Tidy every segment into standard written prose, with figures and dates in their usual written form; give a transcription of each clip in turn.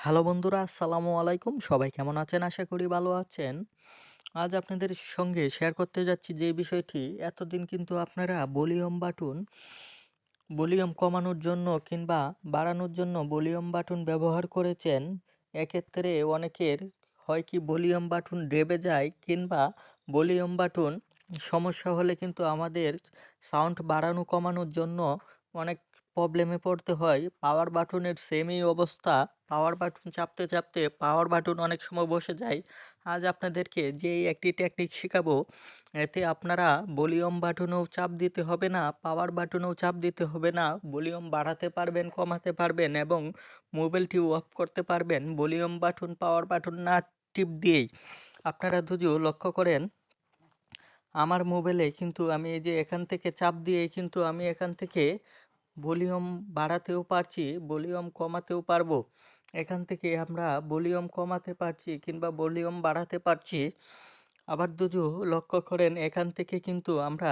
Hello বন্ধুরা, আসসালামু আলাইকুম। সবাই কেমন আছেন? আশা করি ভালো আছেন। আজ আপনাদের সঙ্গে শেয়ার করতে যাচ্ছি যে বিষয়টি, এতদিন কিন্তু আপনারা ভলিউম কমানোর জন্য কিংবা বাড়ানোর জন্য ভলিউম বাটন ব্যবহার করেছেন। এক্ষেত্রে অনেকের হয় কি ভলিউম বাটন ডেবে যায় কিংবা ভলিউম বাটন সমস্যা হলে কিন্তু আমাদের সাউন্ড বাড়ানো কমানোর জন্য অনেক প্রবলেমে পড়তে হয়। পাওয়ার বাটনের সেমই অবস্থা। পাওয়ার বাটন চাপতে চাপতে পাওয়ার বাটন অনেক সময় বসে যায়। আজ আপনাদেরকে যেই একটি টেকনিক শেখাবো, এতে আপনারা ভলিউম বাটনেও চাপ দিতে হবে না, পাওয়ার বাটনেও চাপ দিতে হবে না। ভলিউম বাড়াতে পারবেন, কমাতে পারবেন এবং মোবাইলটি অফ করতে পারবেন ভলিউম বাটন, পাওয়ার বাটন না টিপ দিয়েই। আপনারা যদি লক্ষ্য করেন, আমার মোবাইলে কিন্তু আমি এই যে এখান থেকে চাপ দিয়েই কিন্তু আমি এখান থেকে ভলিউম বাড়াতেও পারছি, ভলিউম কমাতেও পারবো। এখান থেকে আমরা ভলিউম কমাতে পারছি কিংবা ভলিউম বাড়াতে পারছি। আবার যদি লক্ষ্য করেন, এখান থেকে কিন্তু আমরা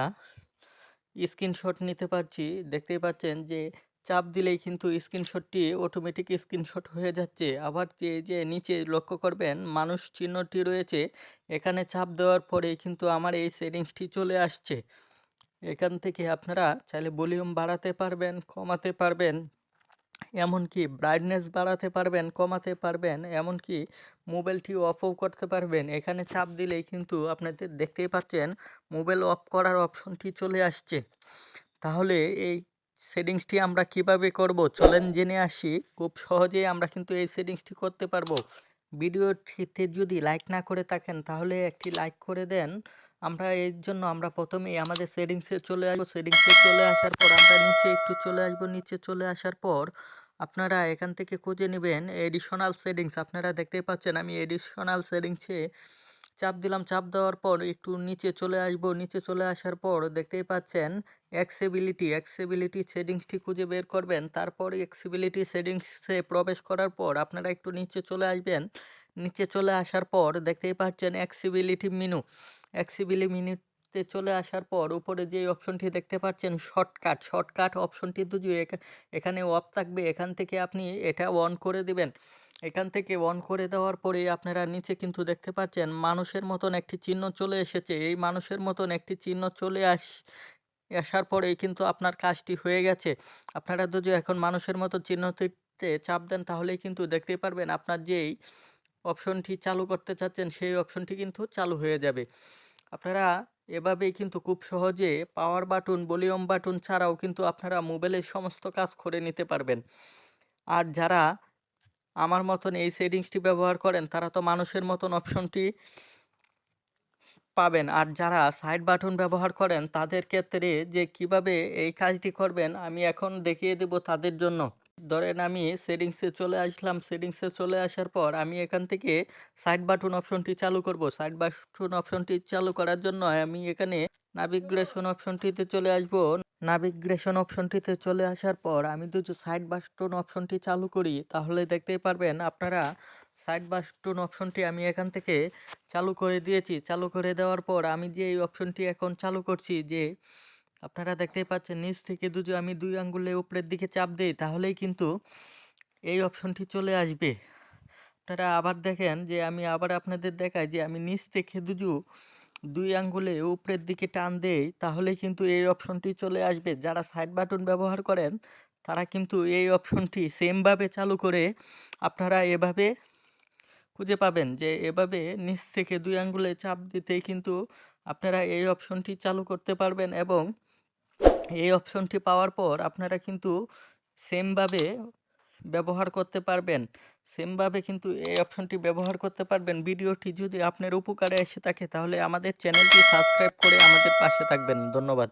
স্ক্রিনশট নিতে পারছি। দেখতেই পাচ্ছেন যে চাপ দিলেই কিন্তু স্ক্রিনশটটি অটোমেটিক স্ক্রিনশট হয়ে যাচ্ছে। আবার যে নিচে লক্ষ্য করবেন মানুষ চিহ্নটি রয়েছে, এখানে চাপ দেওয়ার পরেই কিন্তু আমার এই সেটিংসটি চলে আসছে। এখান থেকে আপনারা চাইলে ভলিউম বাড়াতে পারবেন, কমাতে পারবেন, এমনকি ব্রাইটনেস বাড়াতে পারবেন, কমাতে পারবেন, এমনকি মোবাইলটি অফও করতে পারবেন। এখানে চাপ দিলেই কিন্তু আপনাদের দেখতেই পাচ্ছেন মোবাইল অফ করার অপশনটি চলে আসছে। তাহলে এই সেটিংসটি আমরা কিভাবে করব, চলেন জেনে আসি। খুব সহজেই আমরা কিন্তু এই সেটিংসটি করতে পারবো। ভিডিওটিতে যদি লাইক না করে থাকেন তাহলে একটি লাইক করে দেন। এর জন্য আমরা প্রথমেই আমাদের সেটিংসে চলে আসবো। সেটিংসে চলে আসার পর আমরা নিচে একটু চলে আসবো। নিচে চলে আসার পর আপনারা এখান থেকে খুঁজে নেবেন এডিশনাল সেটিংস। আপনারা দেখতেই পাচ্ছেন আমি এডিশনাল সেটিংসে চাপ দিলাম। চাপ দেওয়ার পর একটু নিচে চলে আসবো। নিচে চলে আসার পর দেখতেই পাচ্ছেন অ্যাক্সেবিলিটি সেটিংসটি খুঁজে বের করবেন। তারপর অ্যাক্সেবিলিটি সেটিংসে প্রবেশ করার পর আপনারা একটু নিচে চলে আসবেন। নিচে চলে আসার পর দেখতেই পাচ্ছেন অ্যাক্সেবিলিটি মিনুতে চলে আসার পর উপরে যে অপশনটি দেখতে পাচ্ছেন শর্টকাট অপশনটি যদি এখানে অফ থাকবে, এখান থেকে আপনি এটা অন করে দিবেন। এখান থেকে অন করে দেওয়ার পরে আপনারা নিচে কিন্তু দেখতে পাচ্ছেন মানুষের মতন একটি চিহ্ন চলে এসেছে। এই মানুষের মতন একটি চিহ্ন চলে আসার পরেই কিন্তু আপনার কাজটি হয়ে গেছে। আপনারা যদি এখন মানুষের মতো চিহ্নটিতে চাপ দেন তাহলেই কিন্তু দেখতে পারবেন আপনার যেই অপশনটি চালু করতে চাচ্ছেন সেই অপশনটি কিন্তু চালু হয়ে যাবে। আপনারা এভাবেই কিন্তু খুব সহজে পাওয়ার বাটন, ভলিউম বাটন ছাড়াও কিন্তু আপনারা মোবাইলের সমস্ত কাজ করে নিতে পারবেন। আর যারা আমার মতন এই সেটিংসটি ব্যবহার করেন তারা তো মানুষের মতন অপশনটি পাবেন। আর যারা সাইড বাটন ব্যবহার করেন তাদের ক্ষেত্রে যে কিভাবে এই কাজটি করবেন আমি এখন দেখিয়ে দেব তাদের জন্য। ধরেন আমি সেটিংসে চলে আসলাম। সেটিংসে চলে আসার পর আমি এখান থেকে সাইড বাটন অপশনটি চালু করব। সাইড বাটন অপশনটি চালু করার জন্য আমি এখানে নাভিগেশন অপশনটিতে চলে আসব। নাভিগেশন অপশনটিতে চলে আসার পর আমি যদি সাইড বাটন অপশনটি চালু করি তাহলে দেখতেই পারবেন আপনারা সাইড বাটন অপশনটি আমি এখান থেকে চালু করে দিয়েছি। চালু করে দেওয়ার পর আমি যে এই অপশনটি এখন চালু করছি, যে আপনারা দেখতেই পাচ্ছেন নিচ থেকে যদি আমি 2 আঙ্গুলে উপরের দিকে চাপ দেই তাহলেই কিন্তু এই অপশনটি চলে আসবে। আপনারা আবার দেখেন যে আমি আবার আপনাদের দেখাই যে আমি নিচ থেকে যদি 2 আঙ্গুলে উপরের দিকে টান দেই তাহলে কিন্তু এই অপশনটি চলে আসবে। যারা সাইড বাটন ব্যবহার করেন তারা কিন্তু এই অপশনটি সেমভাবে চালু করে আপনারা এভাবে খুঁজে পাবেন যে এভাবে নিচ থেকে 2 আঙ্গুলে চাপ দিতেই কিন্তু আপনারা এই অপশনটি চালু করতে পারবেন এবং এই অপশনটি পাওয়ার পর আপনারা কিন্তু সেমভাবে ব্যবহার করতে পারবেন। সেমভাবে কিন্তু এই অপশনটি ব্যবহার করতে পারবেন। ভিডিওটি যদি আপনার উপকারে এসে থাকে তাহলে আমাদের চ্যানেলটি সাবস্ক্রাইব করে আমাদের পাশে থাকবেন। ধন্যবাদ।